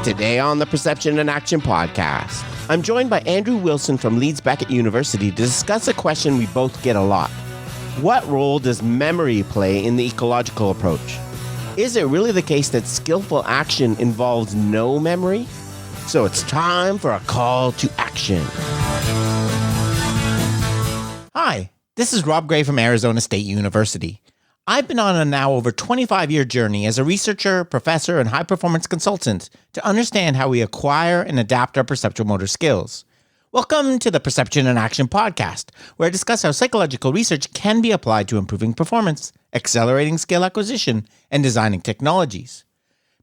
Today on the Perception and Action podcast, I'm joined by Andrew Wilson from Leeds Beckett University to discuss a question we both get a lot. What role does memory play in the ecological approach? Is it really the case that skillful action involves no memory? So it's time for a call to action. Hi, this is Rob Gray from Arizona State University. I've been on a now over 25-year journey as a researcher, professor, and high-performance consultant to understand how we acquire and adapt our perceptual motor skills. Welcome to the Perception and Action podcast, where I discuss how psychological research can be applied to improving performance, accelerating skill acquisition, and designing technologies.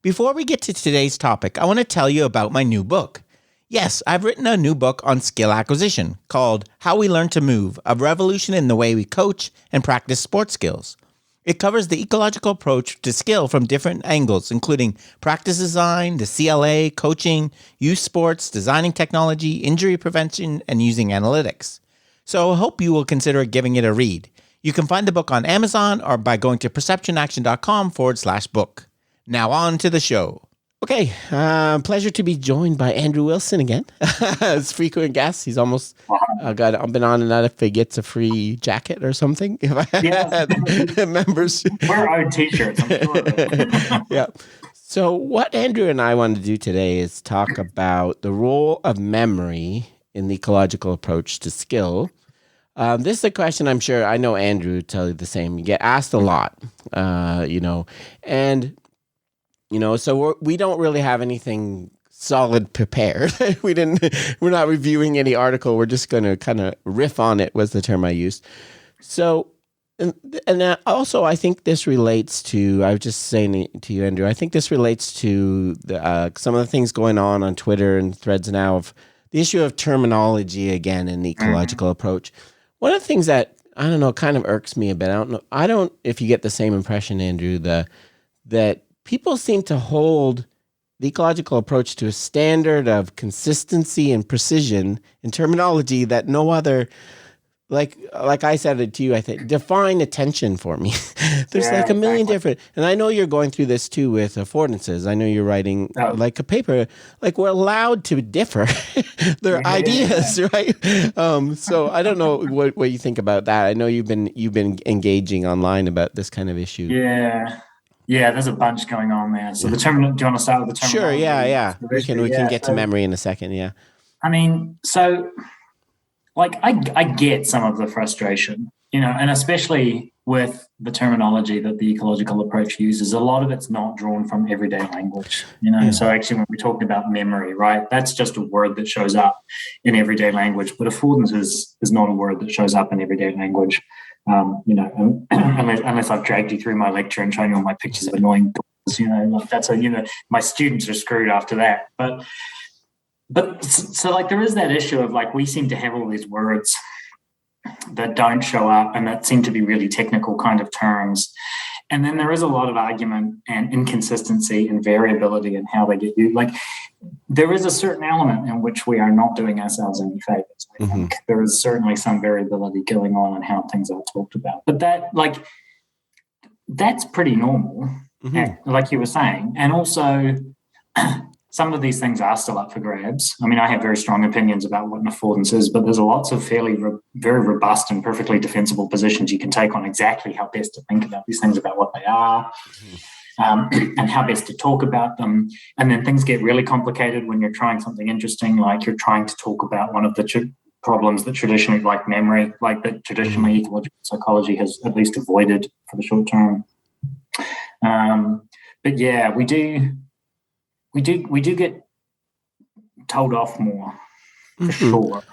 Before we get to today's topic, I want to tell you about my new book. Yes, I've written a new book on skill acquisition called How We Learn to Move, a revolution in the way we coach and practice sports skills. It covers the ecological approach to skill from different angles, including practice design, the CLA, coaching, youth sports, designing technology, injury prevention, and using analytics. So I hope you will consider giving it a read. You can find the book on Amazon or by going to perceptionaction.com/book. Now on to the show. Okay, pleasure to be joined by Andrew Wilson again. As frequent guest, he's almost been on and out if he gets a free jacket or something. If I had members, wear our t-shirts. I'm sure. Yeah. So what Andrew and I want to do today is talk about the role of memory in the ecological approach to skill. This is a question I'm sure I know Andrew will tell you the same. You get asked a lot, so we don't really have anything solid prepared. We're not reviewing any article. We're just going to kind of riff on it was the term I used. So, and also I think this relates to, I was just saying to you, Andrew, I think this relates to some of the things going on Twitter and threads now of the issue of terminology again in the ecological approach. One of the things that, I don't know, kind of irks me a bit, I don't if you get the same impression, Andrew, that people seem to hold the ecological approach to a standard of consistency and precision in terminology that no other, like I said it to you, I think, define attention for me. There's like a million different, and I know you're going through this too with affordances. I know you're writing like a paper, like we're allowed to differ their ideas, right? So I don't know what you think about that. I know you've been engaging online about this kind of issue. Yeah, there's a bunch going on there. So do you want to start with the terminology? Sure, yeah. We can get to memory in a second, yeah. I mean, so like I get some of the frustration, and especially with the terminology that the ecological approach uses, a lot of it's not drawn from everyday language, Yeah. So actually when we talked about memory, right, that's just a word that shows up in everyday language, but affordance is not a word that shows up in everyday language. Unless I've dragged you through my lecture and shown you all my pictures of annoying dogs, that's my students are screwed after that. But so like there is that issue of like we seem to have all these words that don't show up and that seem to be really technical kind of terms. And then there is a lot of argument and inconsistency and variability in how they get used. Like there is a certain element in which we are not doing ourselves any favors. I think there is certainly some variability going on in how things are talked about. But that's pretty normal, like you were saying. And also some of these things are still up for grabs. I mean, I have very strong opinions about what an affordance is, but there's lots of very robust and perfectly defensible positions you can take on exactly how best to think about these things, about what they are, and how best to talk about them. And then things get really complicated when you're trying something interesting, like you're trying to talk about one of the problems that traditionally, like memory, like that traditionally ecological psychology has at least avoided for the short term. But yeah, we do get told off more, for sure.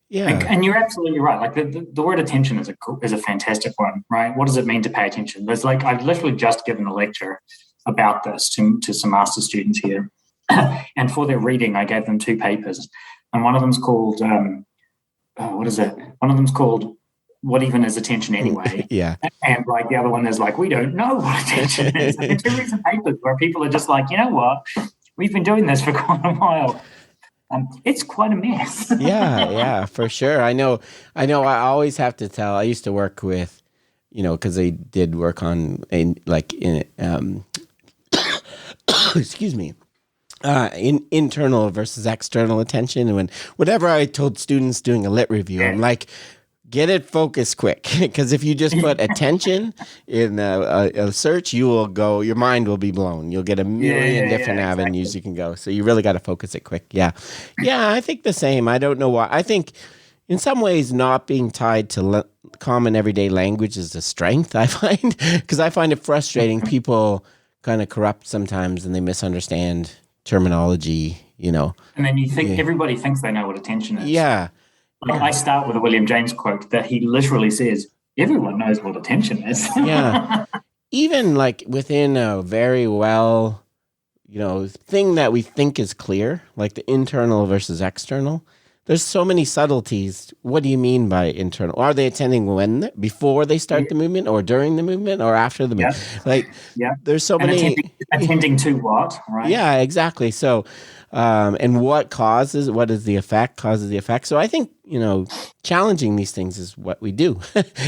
Yeah, and you're absolutely right. Like the word attention is a fantastic one, right? What does it mean to pay attention? There's like I've literally just given a lecture about this to some master students here, and for their reading, I gave them two papers, and one of them's called what is it? One of them's called What Even Is Attention Anyway? Yeah. And like the other one is like, we don't know what attention is. And two recent papers where people are just like, you know what? We've been doing this for quite a while. It's quite a mess. Yeah, for sure. I know. I always have to tell. I used to work with, because I did work on excuse me, in internal versus external attention. And whenever I told students doing a lit review, I'm like, get it focused quick, because if you just put attention in a search, your mind will be blown. You'll get a million different avenues you can go. So you really got to focus it quick. Yeah. I think the same. I don't know why. I think in some ways not being tied to common everyday language is a strength, I find, because I find it frustrating. People kind of corrupt sometimes and they misunderstand terminology, And then you think everybody thinks they know what attention is. Yeah. Like I start with a William James quote that he literally says, everyone knows what attention is. Yeah. Even like within a very well, thing that we think is clear, like the internal versus external, there's so many subtleties. What do you mean by internal? Are they attending before they start the movement, or during the movement, or after the movement? There's so many. Attending to what, right? Yeah, exactly. So, and what is the effect, causes the effect. So I think, challenging these things is what we do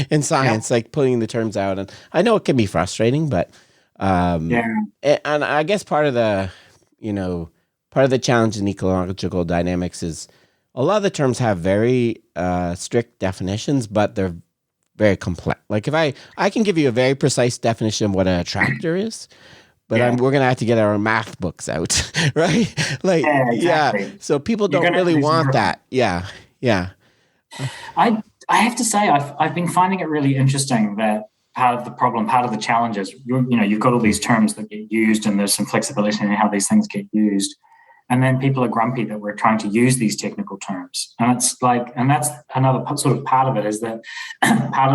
in science, like putting the terms out. And I know it can be frustrating, but, and I guess part of the challenge in ecological dynamics is a lot of the terms have very strict definitions, but they're very complex. Like if I can give you a very precise definition of what an attractor is, but we're going to have to get our math books out, right? Like, exactly. So people don't really want that. Yeah. I have to say, I've been finding it really interesting that part of the problem, part of the challenge is, you've got all these terms that get used and there's some flexibility in how these things get used. And then people are grumpy that we're trying to use these technical terms. And it's like, and that's another sort of part of it, is that part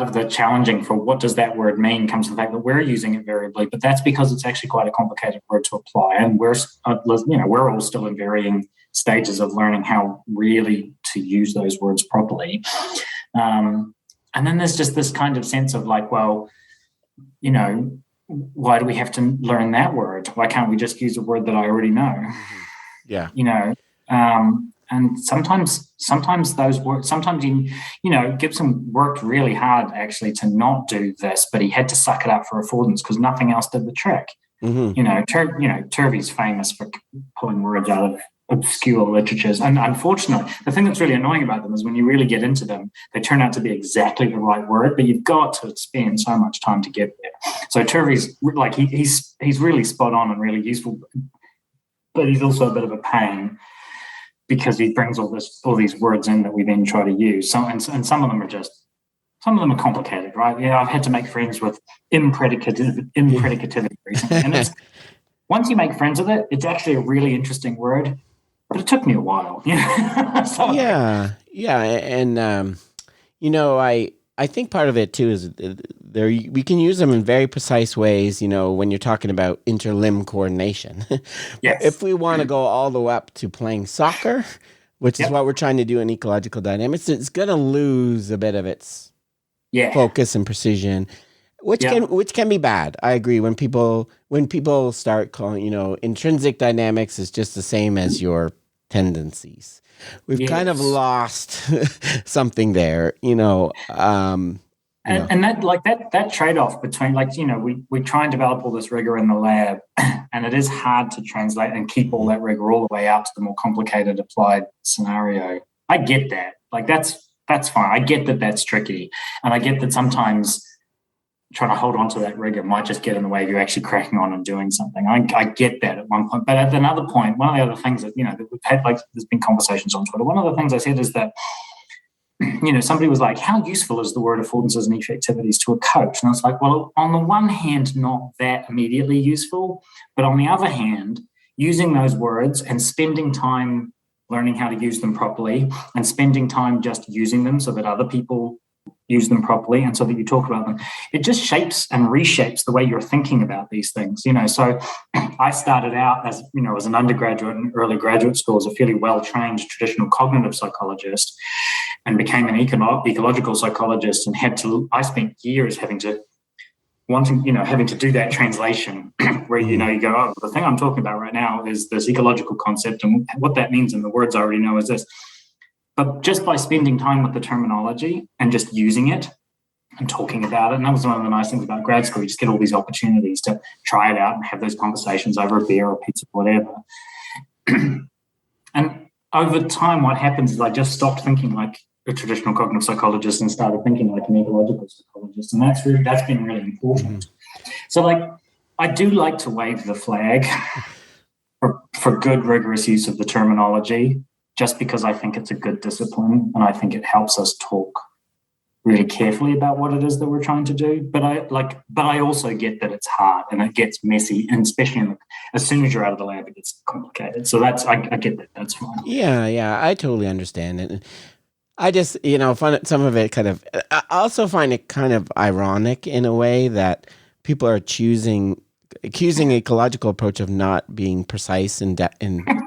of the challenging for what does that word mean comes from the fact that we're using it variably, but that's because it's actually quite a complicated word to apply. And we're all still in varying stages of learning how really to use those words properly. And then there's just this kind of sense of like, well, why do we have to learn that word? Why can't we just use a word that I already know? Yeah. And sometimes those words, Gibson worked really hard actually to not do this, but he had to suck it up for affordance because nothing else did the trick. Mm-hmm. Turvey's famous for pulling words out of obscure literatures. And unfortunately, the thing that's really annoying about them is when you really get into them, they turn out to be exactly the right word, but you've got to spend so much time to get there. So Turvey's like, he's really spot on and really useful, but he's also a bit of a pain because he brings all these words in that we then try to use. And some of them are complicated, right? Yeah, I've had to make friends with impredicativity recently. And it's, once you make friends with it, it's actually a really interesting word, but it took me a while. Yeah. And, I think part of it too is we can use them in very precise ways, when you're talking about interlimb coordination. Yes. If we want to go all the way up to playing soccer, which is what we're trying to do in ecological dynamics, it's going to lose a bit of its focus and precision, which can be bad. I agree. When people start calling, intrinsic dynamics is just the same as your tendencies. We've kind of lost something there, And that trade-off between, we try and develop all this rigor in the lab, and it is hard to translate and keep all that rigor all the way out to the more complicated applied scenario. I get that. Like that's fine. I get that that's tricky, and I get that sometimes trying to hold on to that rigor might just get in the way of you actually cracking on and doing something. I get that at one point. But at another point, one of the other things that, that we've had, there's been conversations on Twitter. One of the things I said is that, somebody was like, how useful is the word affordances and effectivities to a coach? And I was like, well, on the one hand, not that immediately useful. But on the other hand, using those words and spending time learning how to use them properly and spending time just using them so that other people use them properly and so that you talk about them, it just shapes and reshapes the way you're thinking about these things. So I started out as an undergraduate and early graduate school as a fairly well-trained traditional cognitive psychologist and became an ecological psychologist, and I spent years having to do that translation where, you go, oh, the thing I'm talking about right now is this ecological concept, and what that means in the words I already know is this. But just by spending time with the terminology and just using it, and talking about it. And that was one of the nice things about grad school. You just get all these opportunities to try it out and have those conversations over a beer or pizza or whatever. And over time, what happens is I just stopped thinking like a traditional cognitive psychologist and started thinking like an ecological psychologist. And that's been really important. So like, I do like to wave the flag for good, rigorous use of the terminology, just because I think it's a good discipline and I think it helps us talk really carefully about what it is that we're trying to do. But I also get that it's hard and it gets messy, and especially as soon as you're out of the lab, it gets complicated. So I get that. That's fine. Yeah, I totally understand it. I just, find some of it I also find it kind of ironic in a way that people are accusing ecological approach of not being precise and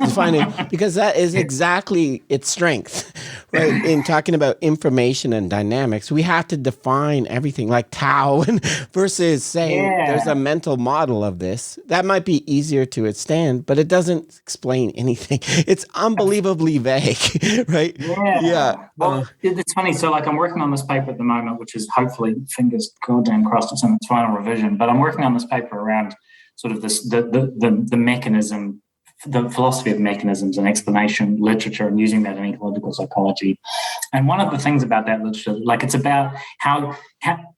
defining, because that is exactly its strength, right? In talking about information and dynamics, we have to define everything like Tao versus saying there's a mental model of this. That might be easier to withstand, but it doesn't explain anything. It's unbelievably vague, right? Yeah. Well, it's funny. So like I'm working on this paper at the moment, which is hopefully, fingers goddamn crossed, it's in its final revision, but I'm working on this paper around sort of this the mechanism, the philosophy of mechanisms and explanation literature, and using that in ecological psychology. And one of the things about that literature, like it's about how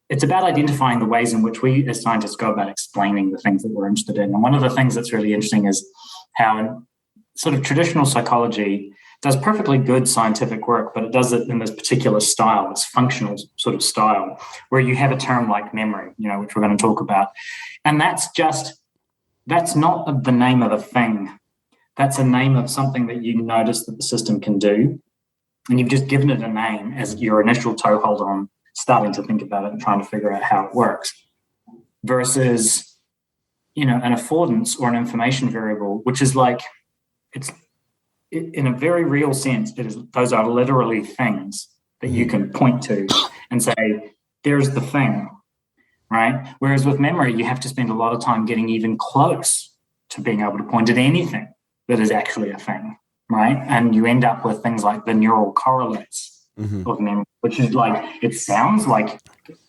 it's about identifying the ways in which we as scientists go about explaining the things that we're interested in. And one of the things that's really interesting is how in sort of traditional psychology does perfectly good scientific work, but it does it in this particular style, this functional sort of style, where you have a term like memory, which we're going to talk about. And that's not the name of a thing. That's a name of something that you notice that the system can do. And you've just given it a name as your initial toehold on starting to think about it and trying to figure out how it works. Versus, an affordance or an information variable, which is like, it's in a very real sense, those are literally things that you can point to and say, there's the thing. Right? Whereas with memory, you have to spend a lot of time getting even close to being able to point at anything that is actually a thing, right? And you end up with things like the neural correlates of memory, which is like, it sounds like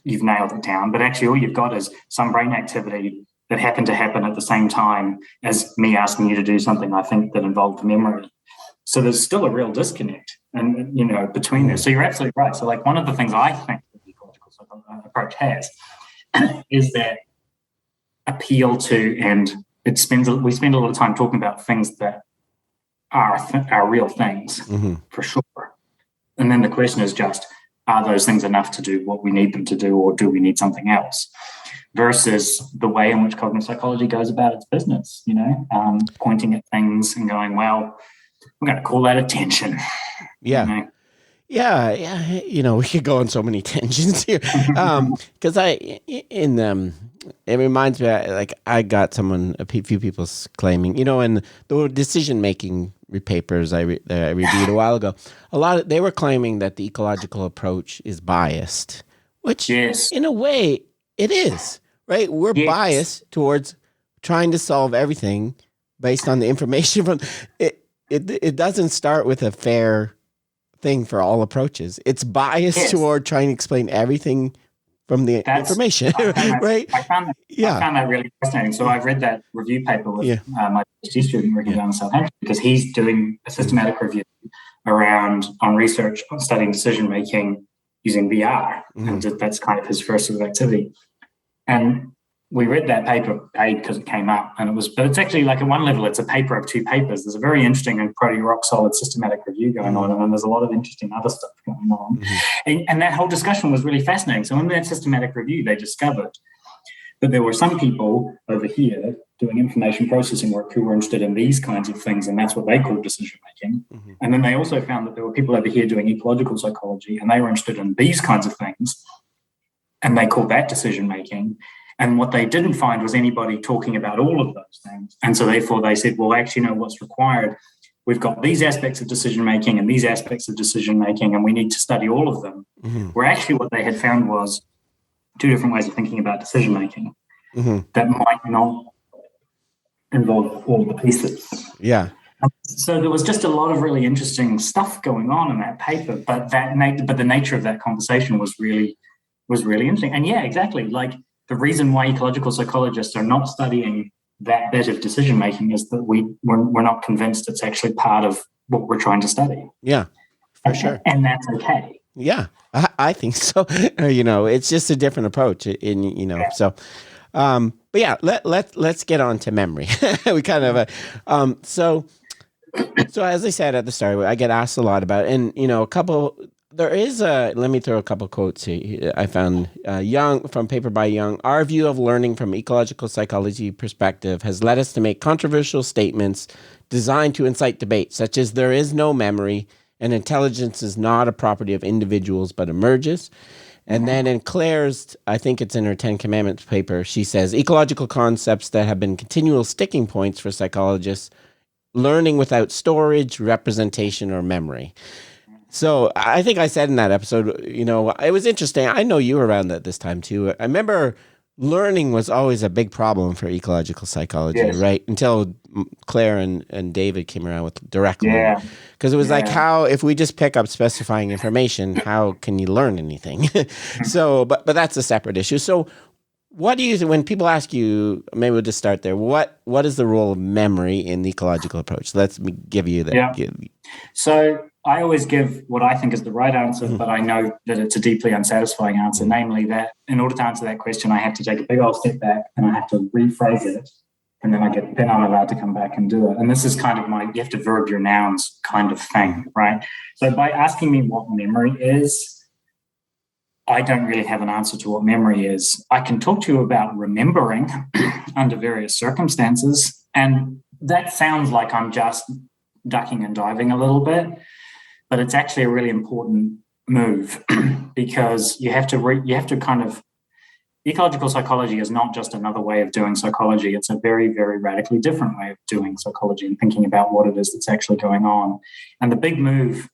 you've nailed it down, but actually all you've got is some brain activity that happened to happen at the same time as me asking you to do something I think that involved memory. So there's still a real disconnect and between there. So you're absolutely right. So like one of the things I think the ecological approach has is that appeal to, and we spend a lot of time talking about things that are real things for sure. And then the question is just, are those things enough to do what we need them to do, or do we need something else? Versus the way in which cognitive psychology goes about its business, pointing at things and going, well, we're going to call that attention. Yeah. Yeah, we could go on so many tangents here. Because it reminds me, like I got a few people claiming, in the decision-making papers I reviewed a while ago, they were claiming that the ecological approach is biased, which in a way it is, right? We're biased towards trying to solve everything based on the information from it. It doesn't start with a fair thing for all approaches. It's biased toward trying to explain everything from the information, right? I found that really fascinating. So I've read that review paper with my PhD student working down in Southampton, because he's doing a systematic review on research on studying decision making using VR, and that's kind of his first sort of activity. And we read that paper because it came up, but it's actually like at one level, it's a paper of two papers. There's a very interesting and pretty rock solid systematic review going on, and then there's a lot of interesting other stuff going on. And that whole discussion was really fascinating. So in that systematic review, they discovered that there were some people over here doing information processing work who were interested in these kinds of things, and that's what they called decision making. And then they also found that there were people over here doing ecological psychology, and they were interested in these kinds of things, and they called that decision making. And what they didn't find was anybody talking about all of those things. And so therefore they said, well, actually, what's required? We've got these aspects of decision-making and these aspects of decision-making, and we need to study all of them. Where actually what they had found was two different ways of thinking about decision-making that might not involve all the pieces. Yeah. So there was just a lot of really interesting stuff going on in that paper, but the nature of that conversation was really was really interesting. And yeah, exactly. Like the reason why ecological psychologists are not studying that bit of decision making is that we're not convinced it's actually part of what we're trying to study. Yeah, for sure. And that's okay. Yeah, I think so. It's just a different approach so. But yeah, let's get on to memory. We kind of, so as I said at the start, I get asked a lot about, and let me throw a couple quotes here. I found Young, from paper by Young. Our view of learning from ecological psychology perspective has led us to make controversial statements designed to incite debate, such as there is no memory and intelligence is not a property of individuals but emerges. And then in Claire's, I think it's in her 10 Commandments paper, she says, ecological concepts that have been continual sticking points for psychologists, learning without storage, representation, or memory. So I think I said in that episode, it was interesting. I know you were around at this time too. I remember learning was always a big problem for ecological psychology, yes. Right? Until Claire and David came around with direct learning. Because it was like, if we just pick up specifying information, how can you learn anything? So, but that's a separate issue. So what do you think, when people ask you, maybe we'll just start there, what is the role of memory in the ecological approach? Let me give you that. Yeah. So I always give what I think is the right answer, but I know that it's a deeply unsatisfying answer, namely that in order to answer that question, I have to take a big old step back and I have to rephrase it, and then I'm allowed to come back and do it. And this is kind of you have to verb your nouns kind of thing, right? So by asking me what memory is, I don't really have an answer to what memory is. I can talk to you about remembering under various circumstances, and that sounds like I'm just ducking and diving a little bit, but it's actually a really important move because you have to kind of, ecological psychology is not just another way of doing psychology. It's a very, very radically different way of doing psychology and thinking about what it is that's actually going on. And the big move,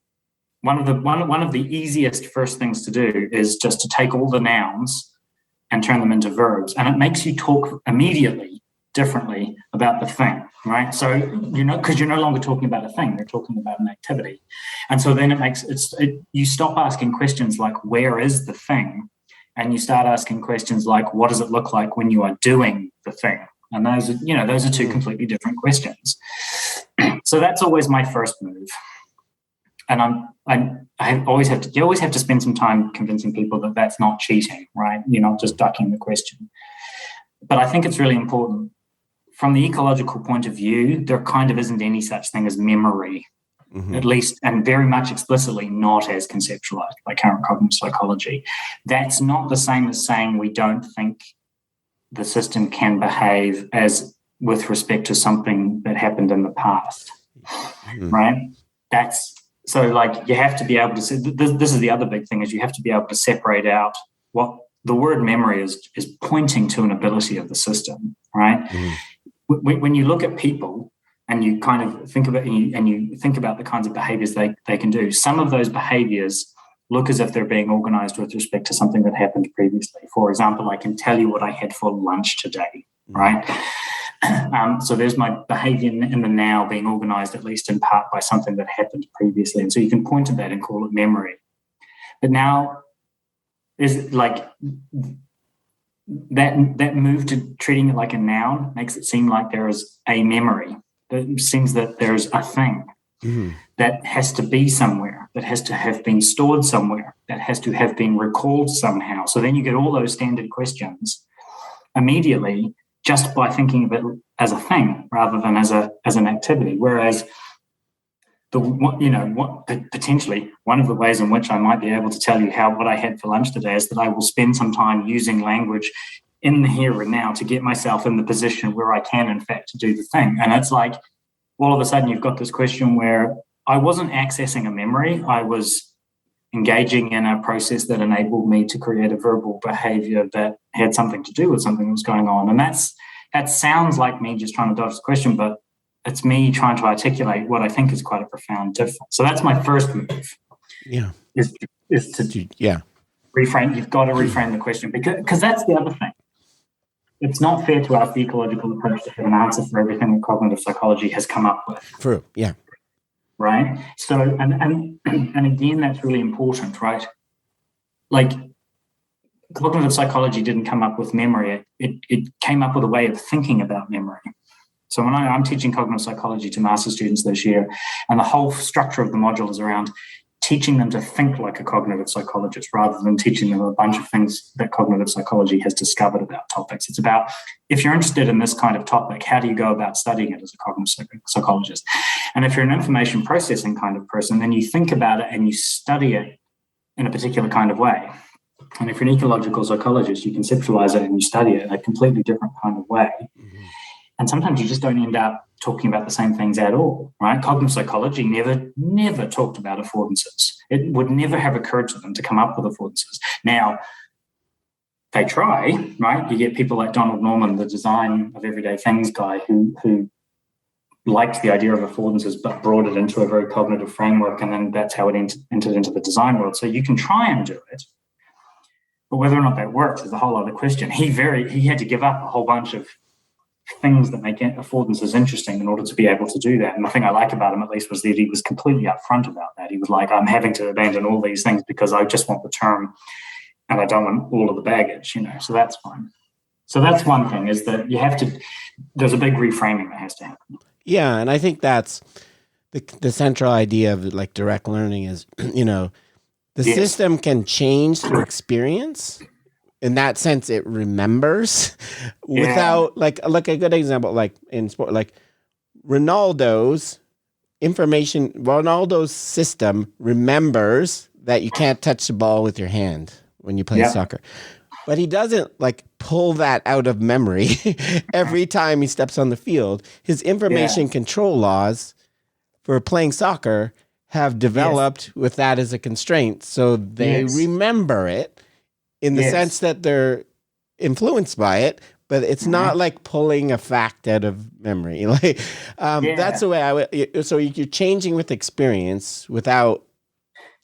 one of the easiest first things to do is just to take all the nouns and turn them into verbs. And it makes you talk immediately differently about the thing, right? So, because you're no longer talking about a thing, you're talking about an activity. And so then you stop asking questions like, where is the thing? And you start asking questions like, what does it look like when you are doing the thing? And those are two completely different questions. So that's always my first move. And you always have to spend some time convincing people that that's not cheating, right? You're not just ducking the question. But I think it's really important. From the ecological point of view, there kind of isn't any such thing as memory, at least, and very much explicitly not as conceptualized by current cognitive psychology. That's not the same as saying we don't think the system can behave as with respect to something that happened in the past, right? So, like, you have to be able to say, this is the other big thing, is you have to be able to separate out what the word memory is pointing to an ability of the system, right? When you look at people and you kind of think about you think about the kinds of behaviors they can do, some of those behaviors look as if they're being organized with respect to something that happened previously. For example, I can tell you what I had for lunch today, right? So there's my behavior in the now being organized at least in part by something that happened previously. And so you can point to that and call it memory. But now is like that move to treating it like a noun makes it seem like there is a memory. It seems that there's a thing that has to be somewhere, that has to have been stored somewhere, that has to have been recalled somehow. So then you get all those standard questions immediately just by thinking of it as a thing rather than as an activity. Whereas potentially one of the ways in which I might be able to tell you what I had for lunch today is that I will spend some time using language in the here and now to get myself in the position where I can, in fact, do the thing. And it's like, all of a sudden you've got this question where I wasn't accessing a memory. I was engaging in a process that enabled me to create a verbal behavior that had something to do with something that was going on. And that sounds like me just trying to dodge the question, but it's me trying to articulate what I think is quite a profound difference. So that's my first move. Yeah. Is to reframe. You've got to reframe the question because that's the other thing. It's not fair to ask the ecological approach to have an answer for everything that cognitive psychology has come up with. True. Yeah. Right. So and again, that's really important, right? Like cognitive psychology didn't come up with memory. It came up with a way of thinking about memory. So when I'm teaching cognitive psychology to master students this year, and the whole structure of the module is around teaching them to think like a cognitive psychologist rather than teaching them a bunch of things that cognitive psychology has discovered about topics. It's about, if you're interested in this kind of topic, how do you go about studying it as a cognitive psychologist? And if you're an information processing kind of person, then you think about it and you study it in a particular kind of way. And if you're an ecological psychologist, you conceptualize it and you study it in a completely different kind of way. Mm-hmm. And sometimes you just don't end up talking about the same things at all, right? Cognitive psychology never talked about affordances. It would never have occurred to them to come up with affordances. Now, they try, right? You get people like Donald Norman, the design of everyday things guy, who liked the idea of affordances but brought it into a very cognitive framework, and then that's how it entered into the design world. So you can try and do it, but whether or not that works is a whole other question. He had to give up a whole bunch of things that make affordances interesting in order to be able to do that. And the thing I like about him, at least, was that he was completely upfront about that. He was like, I'm having to abandon all these things because I just want the term and I don't want all of the baggage, so that's fine. So that's one thing, is that there's a big reframing that has to happen. Yeah, and I think that's the central idea of like direct learning is, the system can change through experience. In that sense, it remembers without like a good example, like in sport, like Ronaldo's system remembers that you can't touch the ball with your hand when you play soccer, but he doesn't like pull that out of memory every time he steps on the field. His information control laws for playing soccer have developed with that as a constraint, so they remember it. In the sense that they're influenced by it, but it's not like pulling a fact out of memory. Like that's the way I would. So you're changing with experience without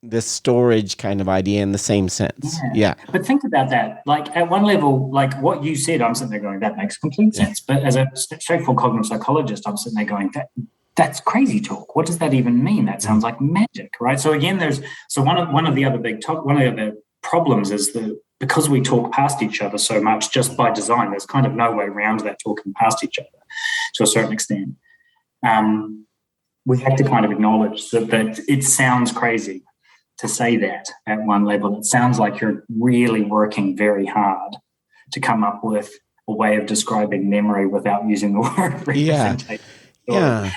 the storage kind of idea in the same sense. Yeah. But think about that. Like at one level, like what you said, I'm sitting there going, that makes complete sense. But as a straightforward cognitive psychologist, I'm sitting there going, that's crazy talk. What does that even mean? That sounds like magic, right? So again, one of the other problems is that because we talk past each other so much just by design, there's kind of no way around that talking past each other to a certain extent. We have to kind of acknowledge that it sounds crazy to say that at one level. It sounds like you're really working very hard to come up with a way of describing memory without using the word representation.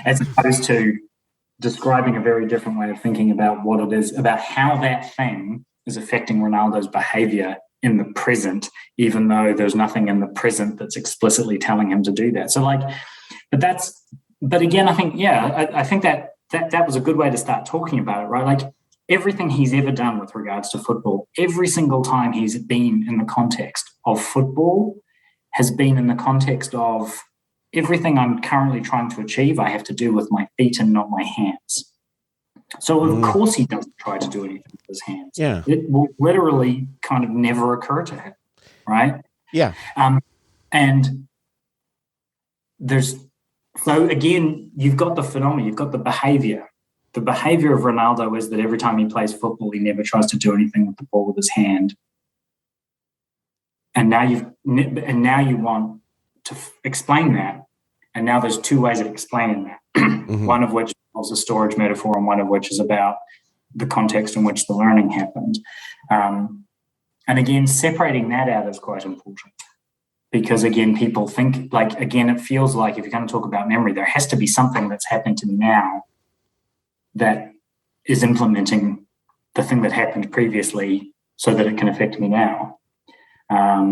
As opposed to describing a very different way of thinking about what it is, about how that thing is affecting Ronaldo's behavior in the present, even though there's nothing in the present that's explicitly telling him to do that. So but again, I think, I think that was a good way to start talking about it, right? Like everything he's ever done with regards to football, every single time he's been in the context of football has been in the context of everything I'm currently trying to achieve, I have to do with my feet and not my hands. So, of course, he doesn't try to do anything with his hands. Yeah. It will literally kind of never occur to him, right? Yeah. And so again, you've got the phenomenon, you've got the behavior. The behavior of Ronaldo is that every time he plays football, he never tries to do anything with the ball with his hand. And now you want to explain that. And now there's two ways of explaining that. One of which is a storage metaphor, and one of which is about the context in which the learning happened. And again, separating that out is quite important, because again, people think it feels like if you're going to talk about memory, there has to be something that's happening to me now that is implementing the thing that happened previously so that it can affect me now. At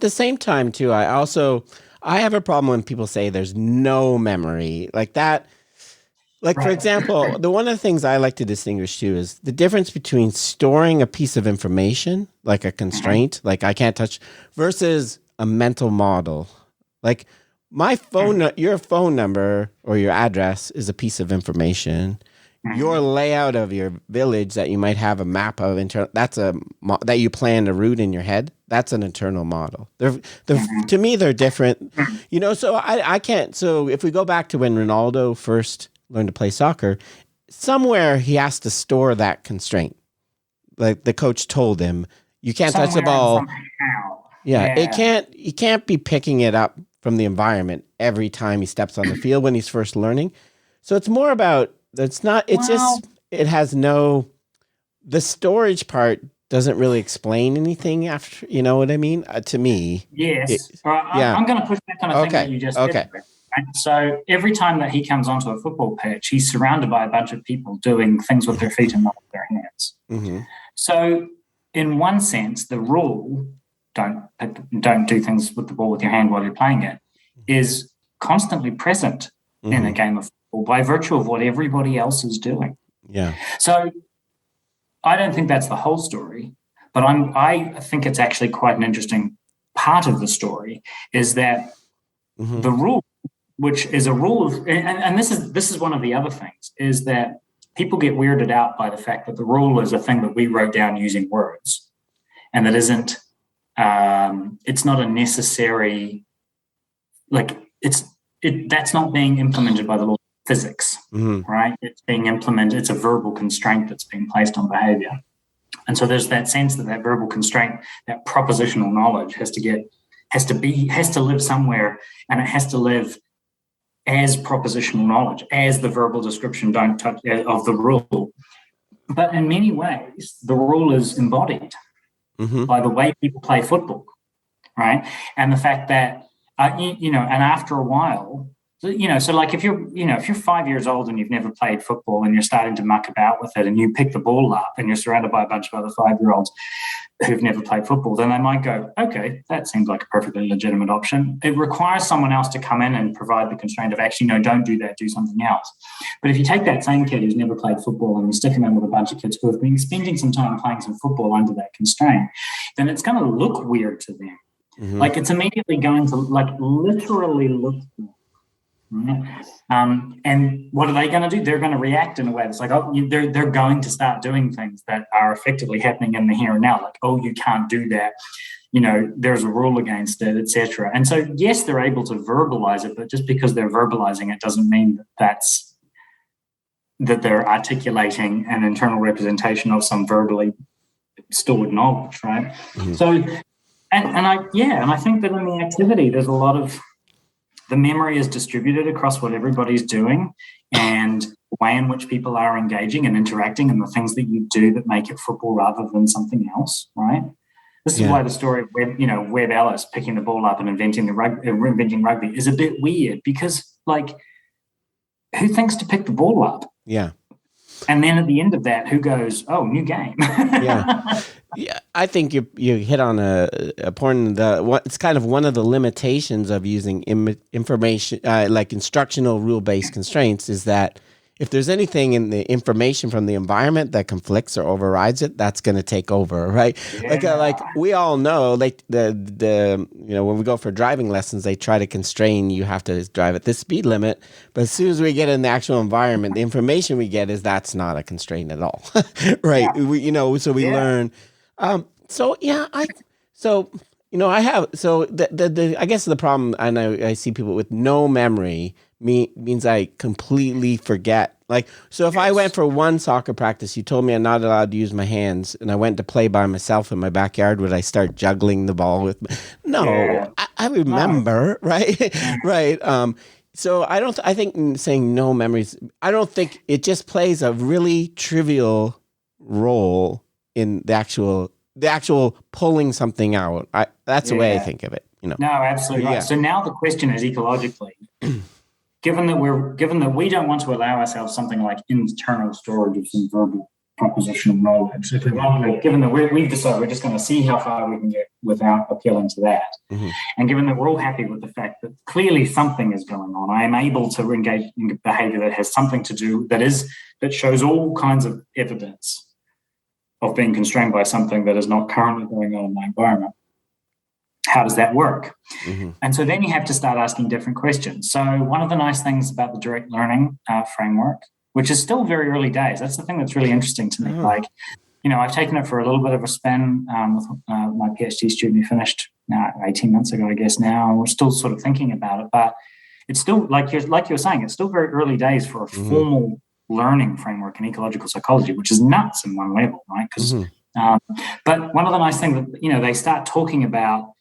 the same time, too, I have a problem when people say there's no memory like that. Like, for example, one of the things I like to distinguish, too, is the difference between storing a piece of information, like a constraint, like I can't touch, versus a mental model. Like your phone number or your address is a piece of information. Your layout of your village that you might have a map of that you plan a route in your head. That's an internal model. To me, they're different. So I can't. So if we go back to when Ronaldo first learned to play soccer, somewhere he has to store that constraint. like the coach told him, you can't touch the Somewhere and ball. somehow. Yeah, he can't be picking it up from the environment every time he steps on the field when he's first learning. So it's more about, it has no, the storage part doesn't really explain anything after, you know what I mean? To me. Yes. All right, I'm going to push back on a thing that you just said. Right? So every time that he comes onto a football pitch, he's surrounded by a bunch of people doing things with their feet and not with their hands. Mm-hmm. So in one sense, the rule, don't do things with the ball with your hand while you're playing it, is constantly present in a game of football by virtue of what everybody else is doing. Yeah. So I don't think that's the whole story, but I think it's actually quite an interesting part of the story is that the rule, which is a rule of, and this is one of the other things, is that people get weirded out by the fact that the rule is a thing that we wrote down using words, and that isn't. It's not a necessary, that's not being implemented by the law of physics, right? It's being implemented. It's a verbal constraint that's being placed on behavior, and so there's that sense that verbal constraint, that propositional knowledge, has to live somewhere, and it has to live as propositional knowledge, as the verbal description don't touch of the rule. But in many ways, the rule is embodied by the way people play football, right? And the fact that, and after a while, so like if you're 5 years old and you've never played football and you're starting to muck about with it and you pick the ball up and you're surrounded by a bunch of other 5-year-olds who've never played football, then they might go, okay, that seems like a perfectly legitimate option. It requires someone else to come in and provide the constraint of actually, no, don't do that, do something else. But if you take that same kid who's never played football and you stick him in with a bunch of kids who have been spending some time playing some football under that constraint, then it's going to look weird to them. Like it's immediately going to literally look weird. Right? And what are they going to do? They're going to react in a way that's like, they're going to start doing things that are effectively happening in the here and now, like, oh, you can't do that. There's a rule against it, etc. And so, yes, they're able to verbalize it, but just because they're verbalizing it doesn't mean that they're articulating an internal representation of some verbally stored knowledge, right? So, and I think that in the activity, there's a lot of the memory is distributed across what everybody's doing and the way in which people are engaging and interacting and the things that you do that make it football rather than something else, right? This is why the story of Webb Ellis picking the ball up and inventing rugby is a bit weird because, who thinks to pick the ball up? Yeah. And then at the end of that, who goes, oh, new game? Yeah, I think you hit on a point. It's kind of one of the limitations of using information, like instructional rule-based constraints, is that if there's anything in the information from the environment that conflicts or overrides it, that's going to take over, right? Yeah. Like we all know, like when we go for driving lessons, they try to constrain you have to drive at this speed limit, but as soon as we get in the actual environment, the information we get is that's not a constraint at all, right? Yeah. We learn. I guess the problem, and I see people with no memory means I completely forget. If I went for one soccer practice, you told me I'm not allowed to use my hands, and I went to play by myself in my backyard, would I start juggling the ball with? I remember, right? Right. So I think saying no memories, I don't think it just plays a really trivial role in the actual pulling something out. That's the way I think of it. No, absolutely right. So now the question is ecologically, given that we don't want to allow ourselves something like internal storage of some verbal propositional knowledge, if we want to, given that we've decided we're just going to see how far we can get without appealing to that, and given that we're all happy with the fact that clearly something is going on, I am able to engage in behavior that has something to do that shows all kinds of evidence of being constrained by something that is not currently going on in my environment. How does that work? And so then you have to start asking different questions. So one of the nice things about the direct learning framework, which is still very early days, that's the thing that's really interesting to me. I've taken it for a little bit of a spin with my PhD student who finished 18 months ago, I guess now. We're still sort of thinking about it, but it's still, like you're saying, it's still very early days for a formal learning framework in ecological psychology, which is nuts in one level, right? Because But one of the nice things that, they start talking about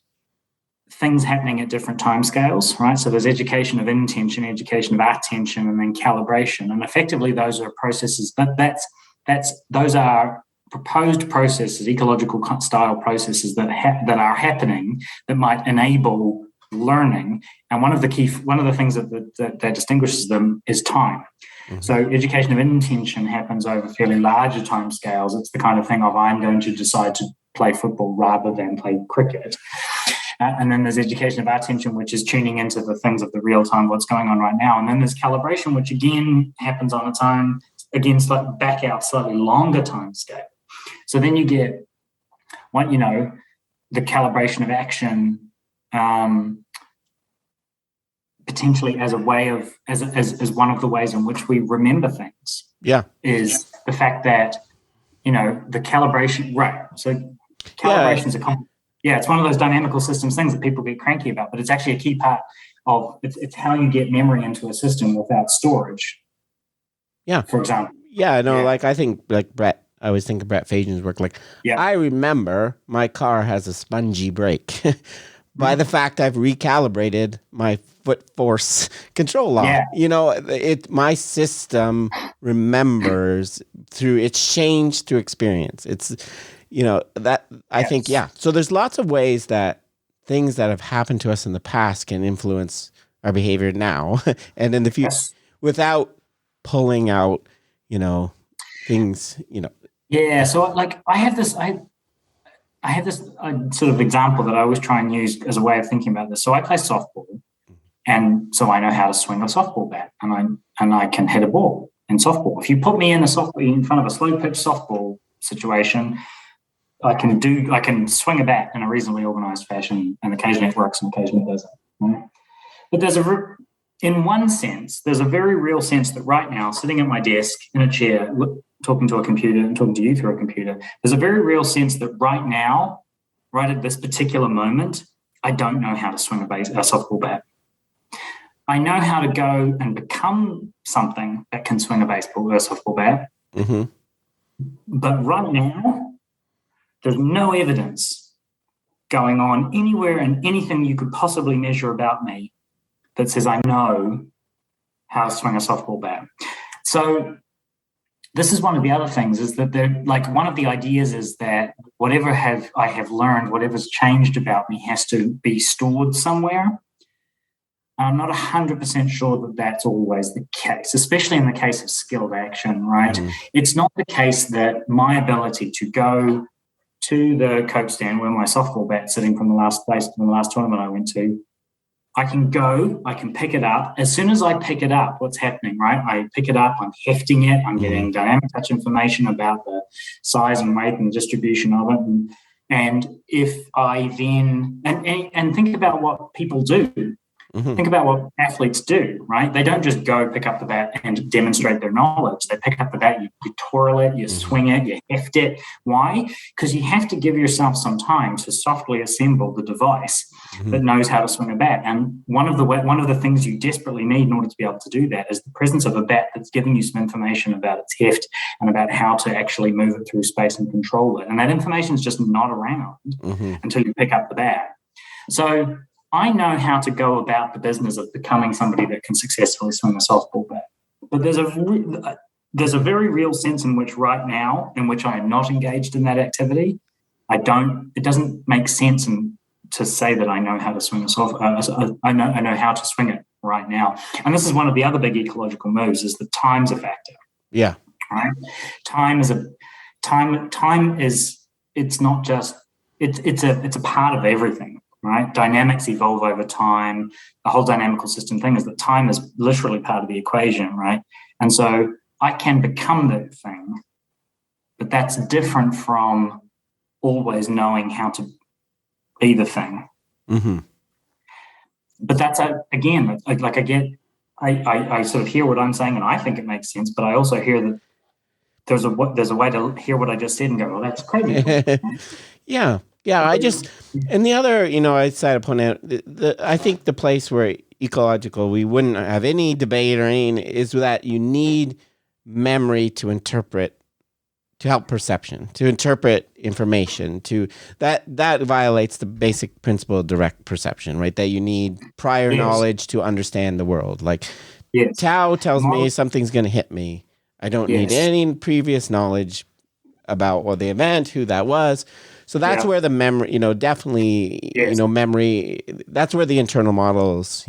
things happening at different timescales, right? So there's education of intention, education of attention, and then calibration. And effectively, those are processes, but those are proposed processes, ecological style processes that are happening that might enable learning. And one of the things that distinguishes them is time. Mm-hmm. So education of intention happens over fairly larger timescales. It's the kind of thing of I'm going to decide to play football rather than play cricket. And then there's education of attention, which is tuning into the things of the real time, what's going on right now. And then there's calibration, which again happens on its own, again, back out slightly longer time scale. So then you get the calibration of action potentially as a way of, as one of the ways in which we remember things. Yeah. Is the fact that, the calibration, right. So calibration is it's one of those dynamical systems things that people get cranky about, but it's actually a key part of it's how you get memory into a system without storage. Yeah. For example. Yeah, no, like I think like Brett, I always think of Brett Fajan's work. Like I remember my car has a spongy brake by the fact I've recalibrated my foot force control law. Yeah. My system remembers through it's changed through experience. It's that I think, So there's lots of ways that things that have happened to us in the past can influence our behavior now and in the future without pulling out, things, Yeah. So like I have this sort of example that I always try and use as a way of thinking about this. So I play softball, and so I know how to swing a softball bat, and I can hit a ball in softball. If you put me in front of a slow pitch softball situation, I can swing a bat in a reasonably organized fashion, and occasionally it works and occasionally it doesn't. Right? But in one sense, there's a very real sense that right now, sitting at my desk in a chair, talking to a computer and talking to you through a computer, there's a very real sense that right now, right at this particular moment, I don't know how to swing a softball bat. I know how to go and become something that can swing a baseball or a softball bat. Mm-hmm. But right now, there's no evidence going on anywhere in anything you could possibly measure about me that says I know how to swing a softball bat. So this is one of the other things is that one of the ideas is that whatever I have learned, whatever's changed about me has to be stored somewhere. I'm not 100% sure that that's always the case, especially in the case of skilled action, right? Mm. It's not the case that my ability to go to the Coke stand where my softball bat's sitting from the last tournament I went to, I can pick it up. As soon as I pick it up, what's happening, right? I pick it up, I'm hefting it, I'm getting dynamic touch information about the size and weight and the distribution of it. And if I then, and think about what people do. Mm-hmm. Think about what athletes do, right? They don't just go pick up the bat and demonstrate their knowledge. They pick up the bat, you twirl it, you swing it, you heft it. Why? Because you have to give yourself some time to softly assemble the device that knows how to swing a bat. And one of the things you desperately need in order to be able to do that is the presence of a bat that's giving you some information about its heft and about how to actually move it through space and control it. And that information is just not around until you pick up the bat. So I know how to go about the business of becoming somebody that can successfully swing a softball bat. But there's a very real sense in which right now, in which I am not engaged in that activity, it doesn't make sense to say that I know how to swing a softball. I know how to swing it right now. And this is one of the other big ecological moves is that time's a factor. Yeah. Right? Time is it's not just it's a part of everything. Right? Dynamics evolve over time. The whole dynamical system thing is that time is literally part of the equation, right? And so I can become that thing, but that's different from always knowing how to be the thing. Mm-hmm. But that's I sort of hear what I'm saying and I think it makes sense, but I also hear that there's a way to hear what I just said and go, well, that's crazy. Yeah. Yeah, and the other, I decided to point out, I think the place where ecological, we wouldn't have any debate or anything, is that you need memory to interpret to help perception, to interpret information, that violates the basic principle of direct perception, right? That you need prior knowledge to understand the world. Like Tao tells me something's going to hit me. I don't need any previous knowledge about the event, who that was. So that's where the memory, definitely, memory, that's where the internal models,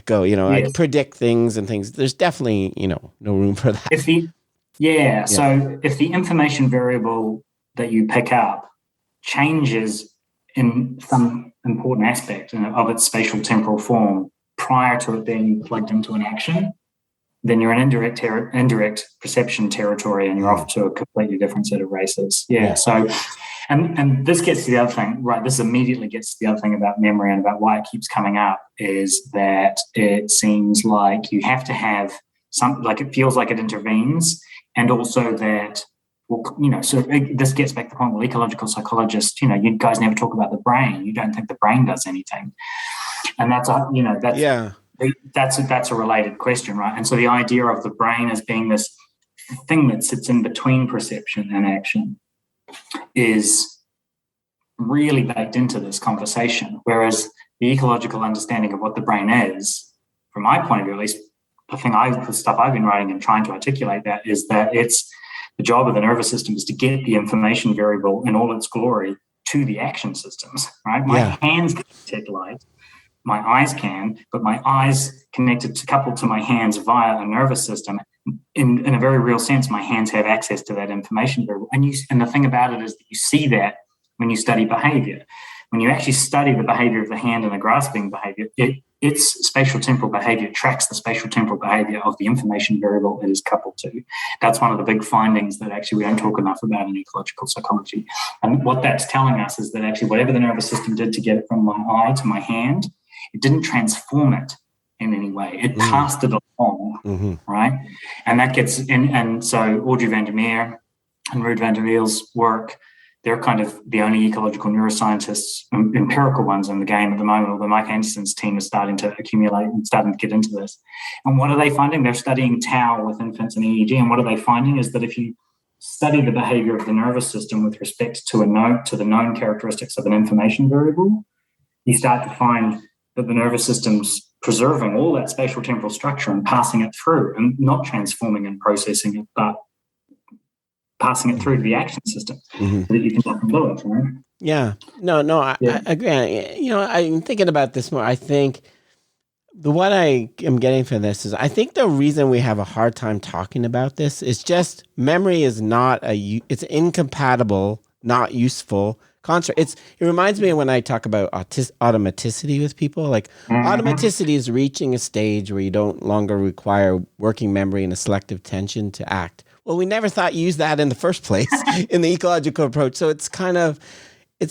go, I predict things and things. There's definitely, no room for that. So if the information variable that you pick up changes in some important aspect of its spatial temporal form prior to it being plugged into an action, then you're in indirect perception territory, and you're off to a completely different set of races. So, and this gets to the other thing, right? This immediately gets to the other thing about memory and about why it keeps coming up is that it seems like you have to have something, like it feels like it intervenes, and also that, so this gets back to the point where ecological psychologists, you guys never talk about the brain. You don't think the brain does anything, and that's a related question, right? And so the idea of the brain as being this thing that sits in between perception and action is really baked into this conversation, whereas the ecological understanding of what the brain is, from my point of view at least, the stuff I've been writing and trying to articulate that is that it's the job of the nervous system is to get the information variable in all its glory to the action systems, right? My hands can detect light, my eyes can, but my eyes coupled to my hands via a nervous system. In a very real sense, my hands have access to that information variable. And the thing about it is that you see that when you study behavior. When you actually study the behavior of the hand and the grasping behavior, its spatial temporal behavior tracks the spatial temporal behavior of the information variable it is coupled to. That's one of the big findings that actually we don't talk enough about in ecological psychology. And what that's telling us is that actually whatever the nervous system did to get it from my eye to my hand, it didn't transform it in any way. It passed it along, right? And that gets in. And so Audrey van der Meer and Ruud van der Wiel's work, they're kind of the only ecological neuroscientists, empirical ones in the game at the moment, although Mike Anderson's team is starting to accumulate and starting to get into this. And what are they finding? They're studying tau with infants and EEG. And what are they finding is that if you study the behavior of the nervous system with respect to the known characteristics of an information variable, you start to find that the nervous system's preserving all that spatial temporal structure and passing it through, and not transforming and processing it, but passing it through to the action system so that you can do it, right? Yeah. No, I agree. I'm thinking about this more. I think what I am getting from this is I think the reason we have a hard time talking about this is just memory is it's incompatible, not useful construct. It reminds me of when I talk about automaticity with people. Like automaticity is reaching a stage where you don't longer require working memory and a selective attention to act. Well, we never thought use that in the first place in the ecological approach. So it's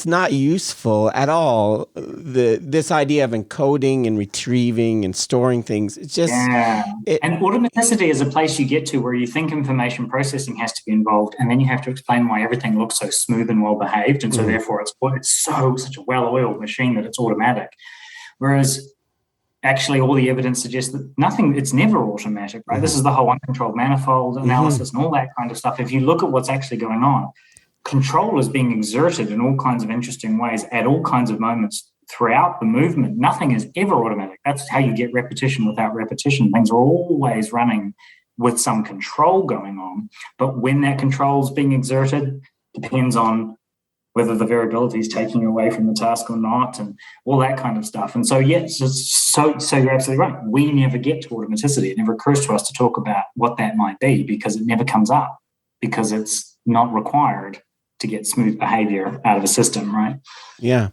not useful at all. This idea of encoding and retrieving and storing things. It's just and automaticity is a place you get to where you think information processing has to be involved, and then you have to explain why everything looks so smooth and well behaved, and so therefore it's such a well-oiled machine that it's automatic. Whereas actually all the evidence suggests that it's never automatic, right? This is the whole uncontrolled manifold analysis and all that kind of stuff. If you look at what's actually going on, control is being exerted in all kinds of interesting ways at all kinds of moments throughout the movement. Nothing is ever automatic. That's how you get repetition without repetition. Things are always running with some control going on. But when that control is being exerted, depends on whether the variability is taking away from the task or not, and all that kind of stuff. And so, so you're absolutely right. We never get to automaticity. It never occurs to us to talk about what that might be because it never comes up, because it's not required to get smooth behavior out of a system, right? Yeah.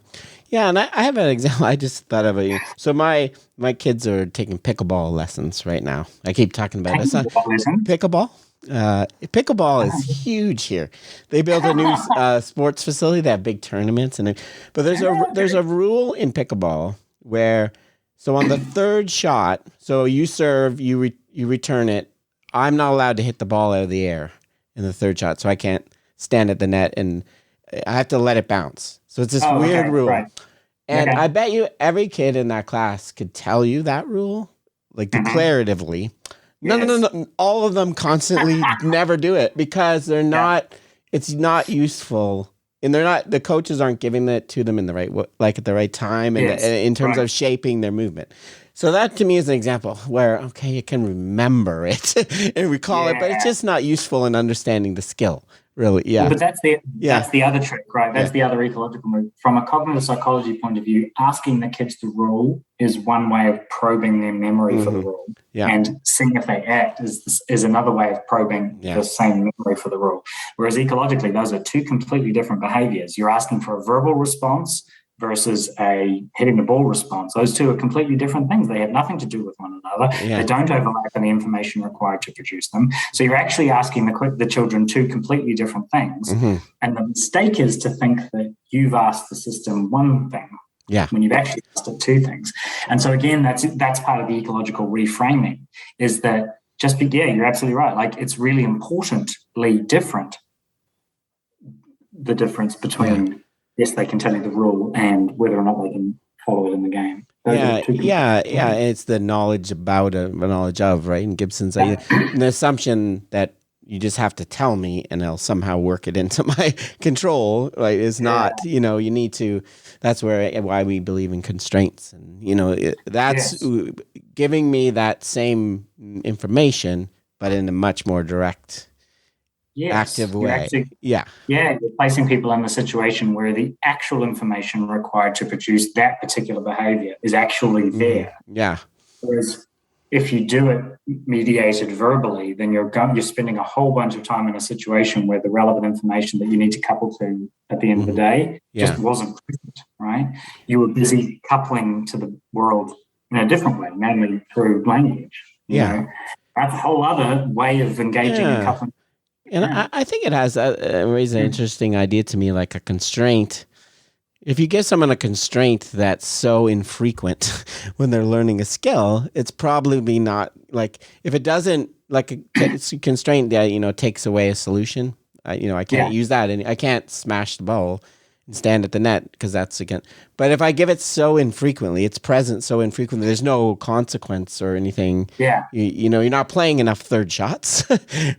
Yeah, and I have an example. I just thought of it. So my kids are taking pickleball lessons right now. I keep talking about it. Pickleball. Pickleball is huge here. They built a new sports facility. They have big tournaments, but there's a rule in pickleball where on the third shot, so you serve, you return it. I'm not allowed to hit the ball out of the air in the third shot, so I can't stand at the net, and I have to let it bounce. So it's this weird rule. Right. And I bet you every kid in that class could tell you that rule, like declaratively. No. All of them constantly never do it because they're not it's not useful. And the coaches aren't giving that to them in the right, like at the right time, and in terms of shaping their movement. So that to me is an example where, okay, you can remember it and recall it, but it's just not useful in understanding the skill, really. Yeah. Well, but that's the other trick, right? That's the other ecological move. From a cognitive psychology point of view, asking the kids the rule is one way of probing their memory for the rule. Yeah. And seeing if they act is another way of probing the same memory for the rule. Whereas ecologically, those are two completely different behaviors. You're asking for a verbal response versus a hitting the ball response. Those two are completely different things. They have nothing to do with one another. They don't overlap in the information required to produce them. So you're actually asking the children two completely different things. And the mistake is to think that you've asked the system one thing when you've actually asked it two things. And so again, that's part of the ecological reframing, is that you're absolutely right. Like, it's really importantly different, the difference between yes, they can tell you the rule and whether or not they can follow it in the game. It's the knowledge about knowledge of, right? And Gibson's the assumption that you just have to tell me and I'll somehow work it into my control, right? Is not, you need to, that's why we believe in constraints. And, that's giving me that same information, but in a much more direct active way. You're placing people in the situation where the actual information required to produce that particular behavior is actually there. Whereas if you do it mediated verbally, then you're spending a whole bunch of time in a situation where the relevant information that you need to couple to at the end of the day just wasn't present, right? You were busy coupling to the world in a different way, namely through language. You know? That's a whole other way of engaging and coupling. And I think it has raised an interesting idea to me, like a constraint. If you give someone a constraint that's so infrequent when they're learning a skill, it's probably not, like, if it doesn't, like a constraint that, takes away a solution. I can't use that, and I can't smash the ball and stand at the net because that's again. But if I give it so infrequently, it's present so infrequently, there's no consequence or anything. You're not playing enough third shots,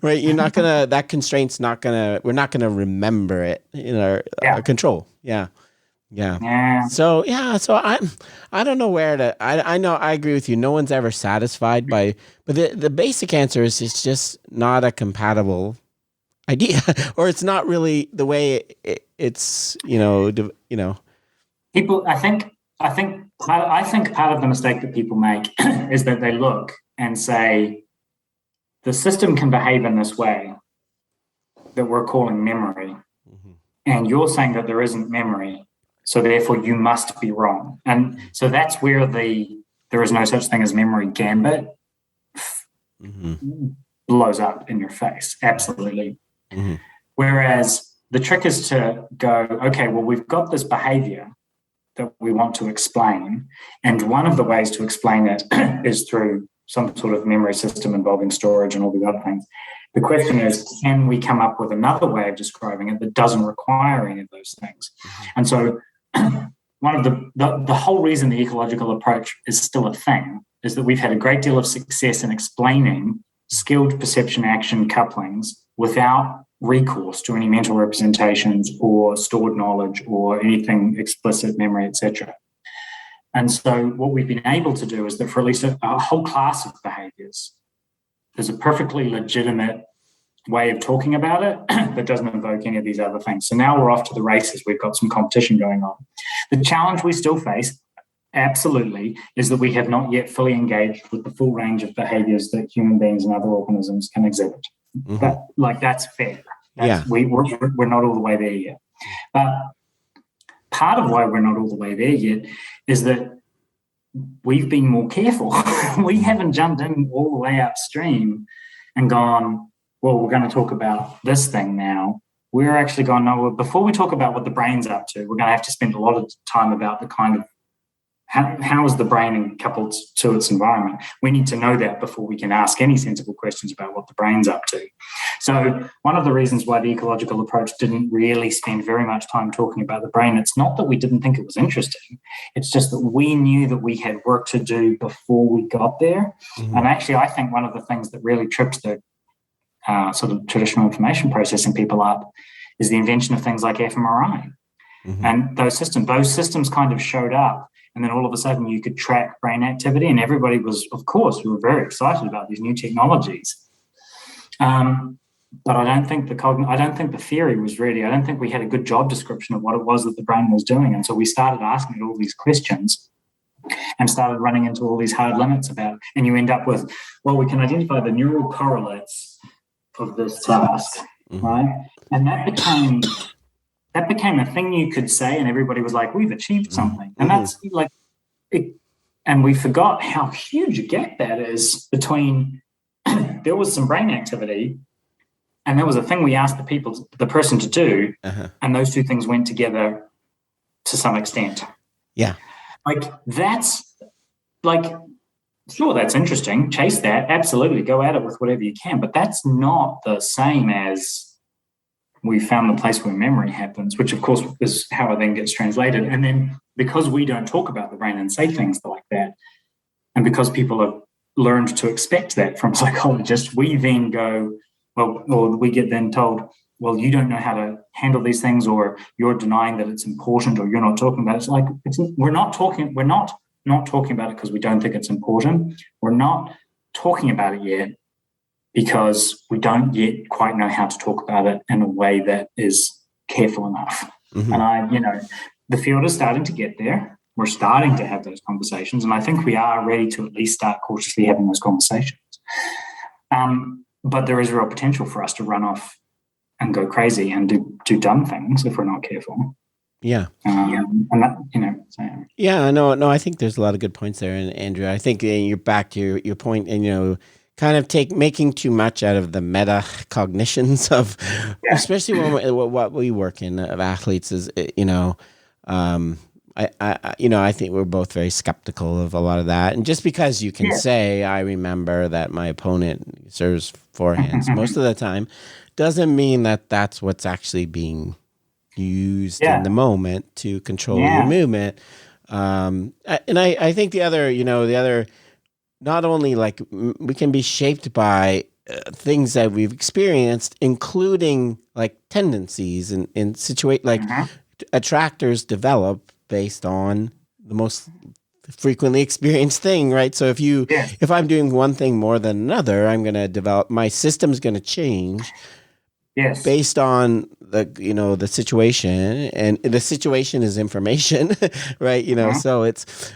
right? You're not gonna. That constraint's not gonna. We're not gonna remember it in our control. So I don't know where to. I know I agree with you. No one's ever satisfied by. But the basic answer is it's just not a compatible idea, or it's not really the way it's people. I think part of the mistake that people make is that they look and say the system can behave in this way that we're calling memory, and you're saying that there isn't memory, so therefore you must be wrong. And so that's where there is no such thing as memory gambit blows up in your face. Absolutely. Whereas the trick is to go, okay, well, we've got this behavior that we want to explain, and one of the ways to explain it is through some sort of memory system involving storage and all the other things. The question is, can we come up with another way of describing it that doesn't require any of those things? And so one of the whole reason the ecological approach is still a thing is that we've had a great deal of success in explaining skilled perception action couplings without recourse to any mental representations or stored knowledge or anything explicit memory, etc. And so what we've been able to do is that for at least a whole class of behaviors, there's a perfectly legitimate way of talking about it that doesn't invoke any of these other things. So now we're off to the races. We've got some competition going on. The challenge we still face, absolutely, is that we have not yet fully engaged with the full range of behaviors that human beings and other organisms can exhibit. That's fair. We're not all the way there yet. But part of why we're not all the way there yet is that we've been more careful. We haven't jumped in all the way upstream and gone, well, we're going to talk about this thing now. We're actually going, no, well, before we talk about what the brain's up to, we're going to have to spend a lot of time about the kind of how is the brain coupled to its environment. We need to know that before we can ask any sensible questions about what the brain's up to. So one of the reasons why the ecological approach didn't really spend very much time talking about the brain, it's not that we didn't think it was interesting. It's just that we knew that we had work to do before we got there. And actually, I think one of the things that really trips the sort of traditional information processing people up is the invention of things like fMRI. And those systems kind of showed up, and then all of a sudden you could track brain activity, and everybody was, of course, we were very excited about these new technologies. But I don't think the theory was ready. I don't think we had a good job description of what it was that the brain was doing, and so we started asking it all these questions and started running into all these hard limits about. And you end up with, well, we can identify the neural correlates of this task, right? And that became a thing you could say, and everybody was like, we've achieved something. And that's like it, and we forgot how huge a gap that is between there was some brain activity and there was a thing we asked the person to do, and those two things went together to some extent. Yeah. Like that's like, sure, that's interesting. Chase that. Absolutely. Go at it with whatever you can. But that's not the same as we found the place where memory happens, which of course is how it then gets translated. And then because we don't talk about the brain and say things like that, and because people have learned to expect that from psychologists, we then go, well, or we get then told, well, you don't know how to handle these things, or you're denying that it's important, or you're not talking about it. It's like, we're not talking about it because we don't think it's important. We're not talking about it yet because we don't yet quite know how to talk about it in a way that is careful enough. And the field is starting to get there. We're starting to have those conversations, and I think we are ready to at least start cautiously having those conversations. But there is real potential for us to run off and go crazy and do dumb things if we're not careful. Yeah. And that, so. Yeah, no, I think there's a lot of good points there. And Andrew, I think you're back to your point, and, kind of making too much out of the meta cognitions of, especially what we work in of athletes is, I think we're both very skeptical of a lot of that. And just because you can say, I remember that my opponent serves forehands most of the time, doesn't mean that that's what's actually being used in the moment to control your movement. And I think the other, not only like we can be shaped by things that we've experienced, including like tendencies and situate like attractors develop based on the most frequently experienced thing, right? So if I'm doing one thing more than another, I'm going to develop, my system's going to change based on the situation, and the situation is information, right? So it's,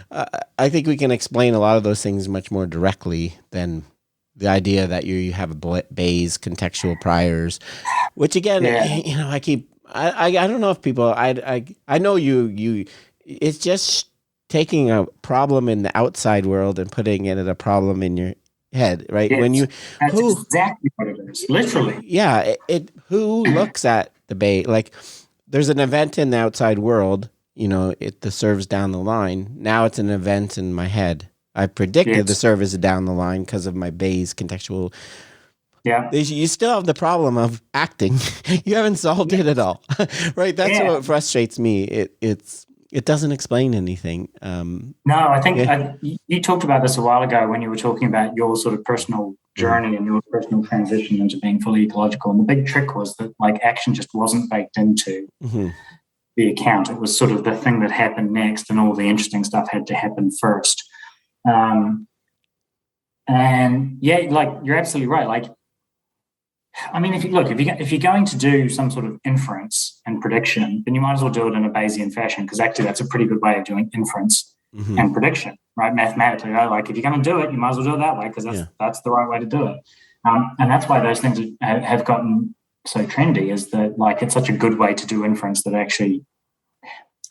I think we can explain a lot of those things much more directly than the idea that you have a Bayes contextual priors, which again, I don't know if people, I know you, it's just taking a problem in the outside world and putting it as a problem in your head, right? Yes, that's exactly what it is, literally. Yeah, who looks at the Bay, like there's an event in the outside world, the serve's down the line. Now it's an event in my head. I predicted the serve is down the line because of my Bayes contextual. Yeah, you still have the problem of acting. You haven't solved it at all, right? That's what frustrates me. It doesn't explain anything. No, I think you talked about this a while ago when you were talking about your sort of personal journey and your personal transition into being fully ecological. And the big trick was that like action just wasn't baked into the account. It was sort of the thing that happened next, and all the interesting stuff had to happen first. And like you're absolutely right. Like, I mean, if you're going to do some sort of inference and prediction, then you might as well do it in a Bayesian fashion, because actually that's a pretty good way of doing inference and prediction, right? Mathematically, right? Like if you're going to do it, you might as well do it that way, because that's the right way to do it. And that's why those things have gotten so trendy, is that like it's such a good way to do inference that actually,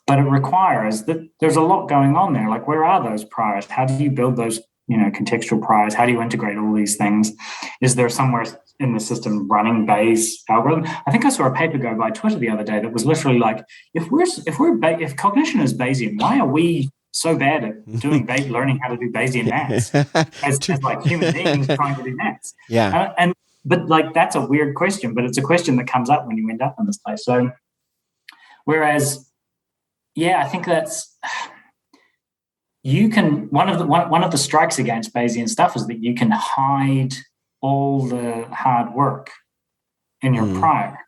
but it requires that there's a lot going on there. Like, where are those priors? How do you build those, contextual priors? How do you integrate all these things? Is there somewhere in the system running Bayes algorithm? I think I saw a paper go by Twitter the other day that was literally like, if cognition is Bayesian, why are we so bad at doing learning how to do Bayesian maths as like human beings trying to do maths? Yeah. But like that's a weird question, but it's a question that comes up when you end up in this place. So, whereas, I think that's. You can one of the strikes against Bayesian stuff is that you can hide all the hard work in your prior.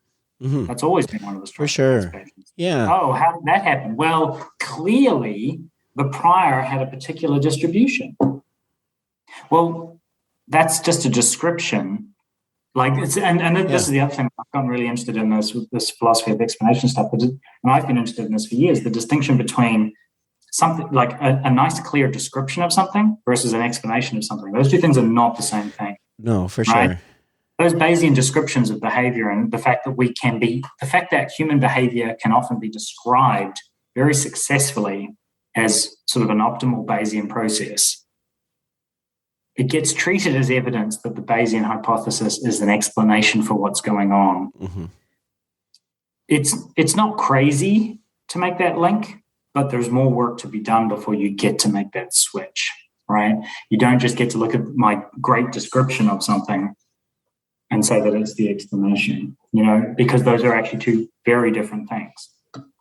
Mm-hmm. That's always been one of the For sure. Yeah. Oh, how did that happen? Well, clearly the prior had a particular distribution. Well, that's just a description. Like this is the other thing I've gotten really interested in this philosophy of explanation stuff. And I've been interested in this for years. The distinction between something like a nice, clear description of something versus an explanation of something. Those two things are not the same thing. No, for right? sure. Those Bayesian descriptions of behavior and the fact that human behavior can often be described very successfully as sort of an optimal Bayesian process, it gets treated as evidence that the Bayesian hypothesis is an explanation for what's going on. Mm-hmm. It's not crazy to make that link, but there's more work to be done before you get to make that switch, right? You don't just get to look at my great description of something and say that it's the explanation, because those are actually two very different things.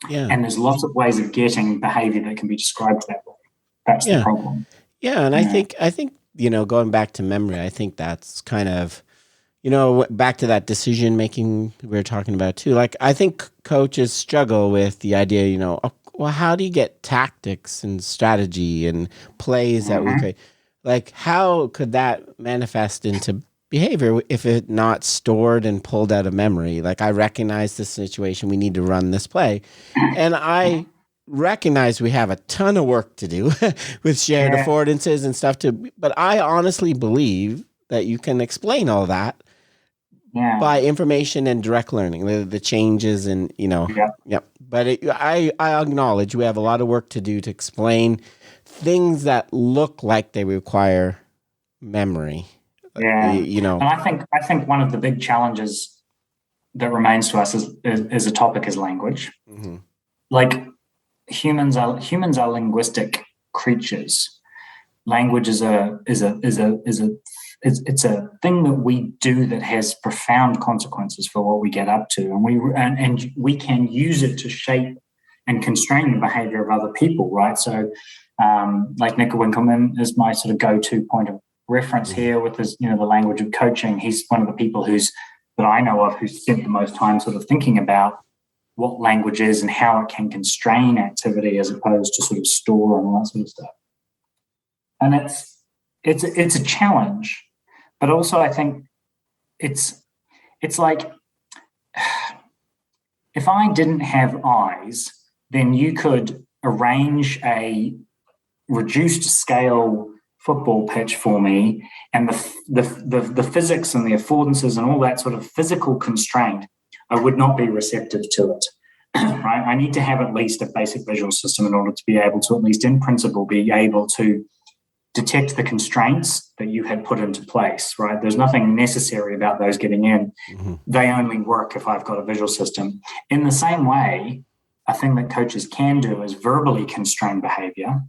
Yeah. And there's lots of ways of getting behavior that can be described that way. That's the problem. Yeah, and I think going back to memory, I think that's kind of, back to that decision making we were talking about too. Like, I think coaches struggle with the idea, well, how do you get tactics and strategy and plays that we create? Like, how could that manifest into behavior if it's not stored and pulled out of memory? Like, I recognize this situation, we need to run this play. And I recognize we have a ton of work to do with shared affordances and stuff but I honestly believe that you can explain all that by information and direct learning, the changes and, But I acknowledge we have a lot of work to do to explain things that look like they require memory. Yeah. And I think one of the big challenges that remains to us is a topic is language. Mm-hmm. Like humans are linguistic creatures. Language is a thing that we do that has profound consequences for what we get up to, and we can use it to shape and constrain the behavior of other people, right? So, like Nick Winkelman is my sort of go-to point of reference here with this, the language of coaching. He's one of the people that I know of who spent the most time sort of thinking about what language is and how it can constrain activity as opposed to sort of store and all that sort of stuff. And it's a challenge, but also I think it's like if I didn't have eyes, then you could arrange a reduced scale football pitch for me, and the physics and the affordances and all that sort of physical constraint, I would not be receptive to it. Right? I need to have at least a basic visual system in order to be able to, at least in principle, be able to detect the constraints that you had put into place, right? There's nothing necessary about those getting in. Mm-hmm. They only work if I've got a visual system. In the same way, a thing that coaches can do is verbally constrain behavior.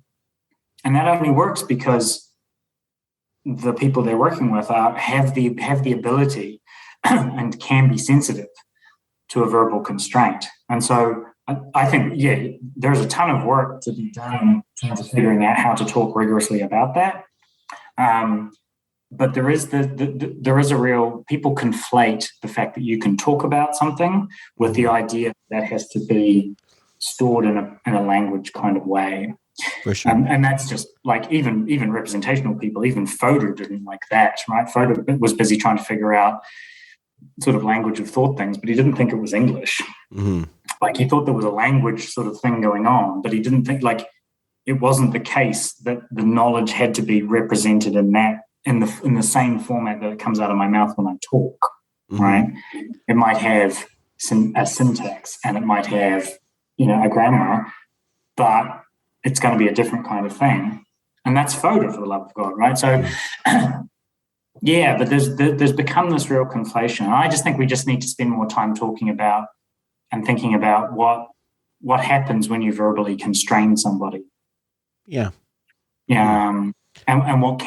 And that only works because the people they're working with have the ability and can be sensitive to a verbal constraint. And so I think, there's a ton of work to be done in terms of figuring out how to talk rigorously about that. But there is there is a real, people conflate the fact that you can talk about something with the idea that has to be stored in a language kind of way. For sure. And that's just like even representational people, even Fodor didn't like that, right? Fodor was busy trying to figure out sort of language of thought things, but he didn't think it was English. Mm-hmm. Like he thought there was a language sort of thing going on, but he didn't think like it wasn't the case that the knowledge had to be represented in the same format that it comes out of my mouth when I talk, mm-hmm. right? It might have a syntax and it might have, a grammar, but it's going to be a different kind of thing. And that's Fodor, for the love of God, right? So, but there's become this real conflation. And I just think we just need to spend more time talking about and thinking about what happens when you verbally constrain somebody. Yeah. And what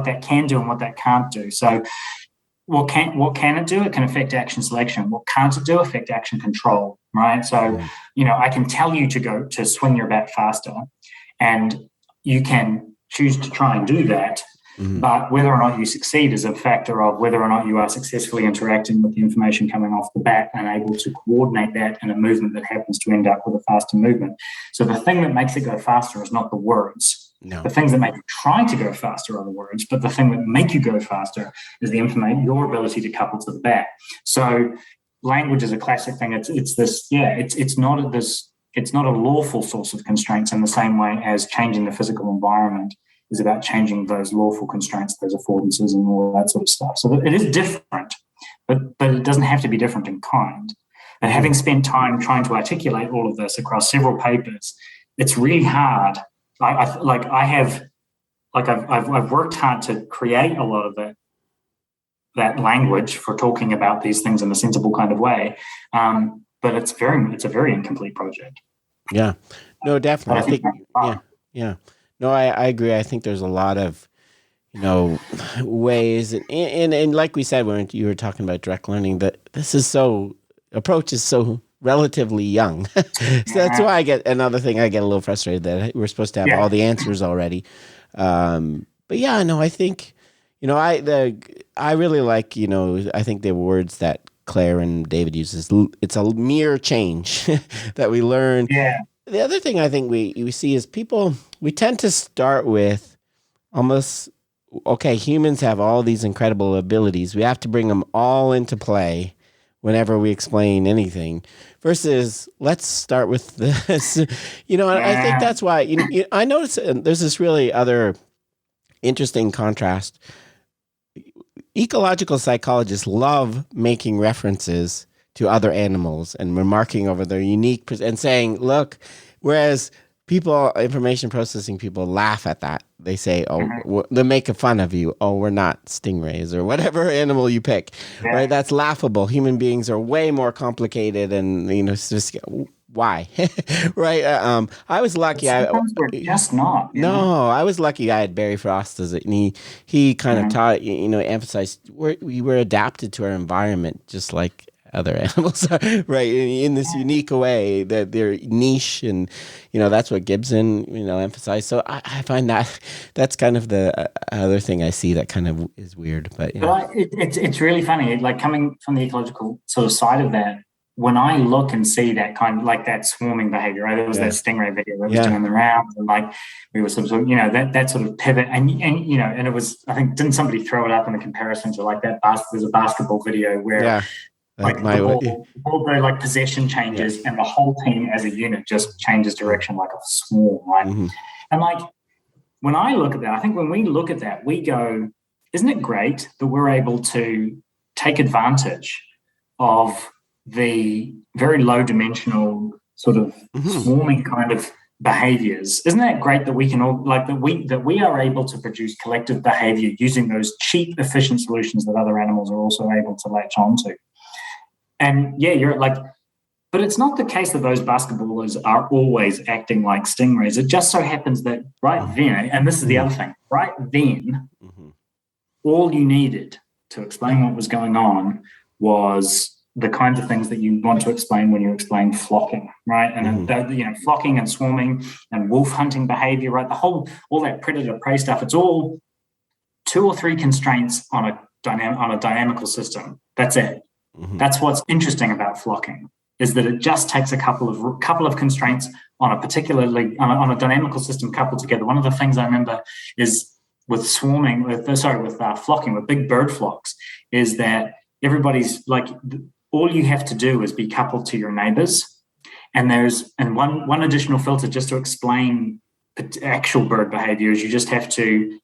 that can do and what that can't do. So what can it do? It can affect action selection. What can't it do? Affect action control, right? So, I can tell you to swing your bat faster, and you can choose to try and do that. But whether or not you succeed is a factor of whether or not you are successfully interacting with the information coming off the bat and able to coordinate that in a movement that happens to end up with a faster movement. So the thing that makes it go faster is not the words. No. The things that make you try to go faster are the words, but the thing that make you go faster is the information, your ability to couple to the bat. So language is a classic thing. It's not a lawful source of constraints in the same way as changing the physical environment is about changing those lawful constraints, those affordances and all that sort of stuff. So it is different, but it doesn't have to be different in kind. And having spent time trying to articulate all of this across several papers, it's really hard. I've worked hard to create a lot of that language for talking about these things in a sensible kind of way. But it's a very incomplete project. Yeah, no, definitely. Yeah. No, I agree. I think there's a lot of, ways, and like we said when you were talking about direct learning, that approach is so relatively young. So that's why I get a little frustrated that we're supposed to have all the answers already. But yeah, no, I think, I really like, I think the words that Claire and David uses, it's a mere change that we learn. Yeah. The other thing I think we see is we tend to start with almost, okay, humans have all these incredible abilities. We have to bring them all into play whenever we explain anything versus let's start with this, I think that's why, I notice there's this really other interesting contrast. Ecological psychologists love making references to other animals and remarking over their unique and saying, look, whereas information processing people laugh at that. They say, they make fun of you. Oh, we're not stingrays or whatever animal you pick, right? That's laughable. Human beings are way more complicated and, it's just, why? Right? I was lucky. We're just not. No, I was lucky I had Barry Frost as it, and he kind of taught, emphasized we were adapted to our environment just like other animals are, right? In this unique way that they're niche, and that's what Gibson emphasized. So I find that's kind of the other thing I see that kind of is weird. But it's really funny, like coming from the ecological sort of side of that. When I look and see that kind of like that swarming behavior, right? There was that stingray video that was doing the rounds, and like we were sort of, that sort of pivot, and it was, I think, didn't somebody throw it up in a comparison to like that? There's a basketball video where the ball very like possession changes, and the whole team as a unit just changes direction like a swarm, right? And like when I look at that, I think when we look at that, we go, isn't it great that we're able to take advantage of the very low dimensional sort of swarming kind of behaviors? Isn't that great that we can all that we are able to produce collective behavior using those cheap, efficient solutions that other animals are also able to latch onto? And you're like, but it's not the case that those basketballers are always acting like stingrays. It just so happens that right then, and this is the other thing, right then, all you needed to explain what was going on was the kinds of things that you want to explain when you explain flocking, right? And flocking and swarming and wolf hunting behavior, right? All that predator prey stuff. It's all 2 or 3 constraints on a dynamical system. That's it. That's what's interesting about flocking, is that it just takes a couple of constraints on a dynamical system coupled together. One of the things I remember is with flocking, with big bird flocks, is that everybody's like, all you have to do is be coupled to your neighbors. And one additional filter just to explain actual bird behavior is you just have to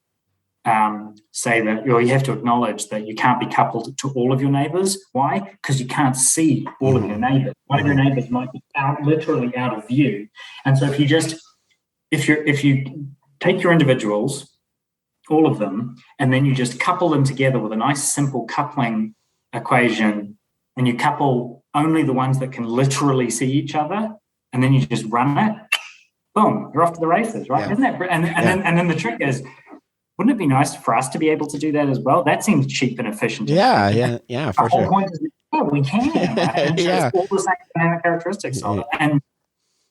say that, you have to acknowledge that you can't be coupled to all of your neighbors. Why? Because you can't see all of your neighbors. One of your neighbors might be literally out of view. And so if you take your individuals, all of them, and then you just couple them together with a nice simple coupling equation, and you couple only the ones that can literally see each other, and then you just run it, boom, you're off to the races, right? Isn't that? And then the trick is, wouldn't it be nice for us to be able to do that as well? That seems cheap and efficient. Yeah, for sure. The whole point is, we can, right? And it's all the same dynamic characteristics of it.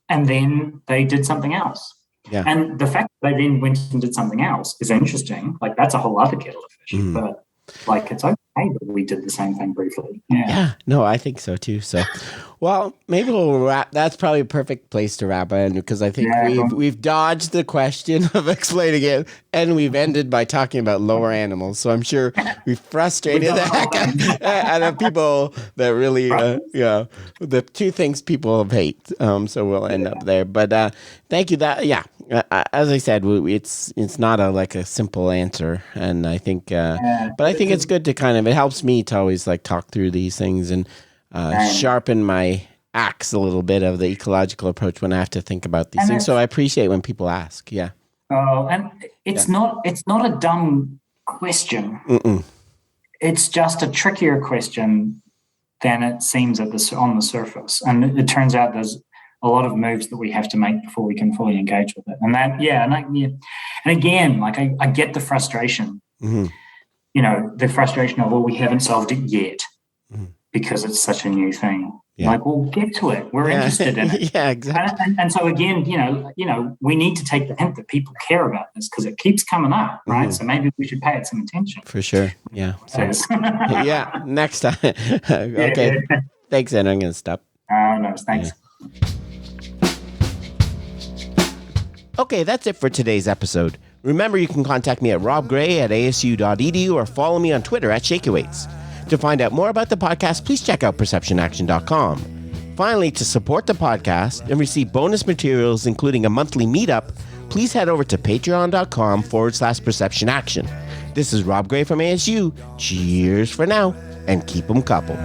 And then they did something else. Yeah. And the fact that they then went and did something else is interesting. Like, that's a whole other kettle of fish. But like, it's okay that we did the same thing briefly. Yeah. No, I think so too. So, well, maybe we'll wrap. That's probably a perfect place to wrap it, because I think we've dodged the question of explaining it, and we've ended by talking about lower animals. So I'm sure we frustrated the heck out of people that really, the two things people hate. So we'll end up there. But thank you. As I said, it's not a simple answer, and I think, but I think it's good to it helps me to always talk through these things and sharpen my axe a little bit of the ecological approach when I have to think about these things. So I appreciate when people ask. Yeah. Oh, and it's not a dumb question. It's just a trickier question than it seems on the surface, and it turns out there's a lot of moves that we have to make before we can fully engage with it. And and again, I get the frustration. The frustration of, we haven't solved it yet because it's such a new thing. Yeah. We'll get to it. We're interested in it. Yeah, exactly. And so again, we need to take the hint that people care about this, because it keeps coming up, right? So maybe we should pay it some attention. For sure. Yeah. So, yeah. Next time. Okay. Yeah. Thanks, Ed. I'm going to stop. No, thanks. Yeah. Okay, that's it for today's episode. Remember, you can contact me at robgray@asu.edu or follow me on Twitter @ShakyWeights. To find out more about the podcast, please check out perceptionaction.com. Finally, to support the podcast and receive bonus materials, including a monthly meetup, please head over to patreon.com/perceptionaction. This is Rob Gray from ASU. Cheers for now, and keep 'em coupled.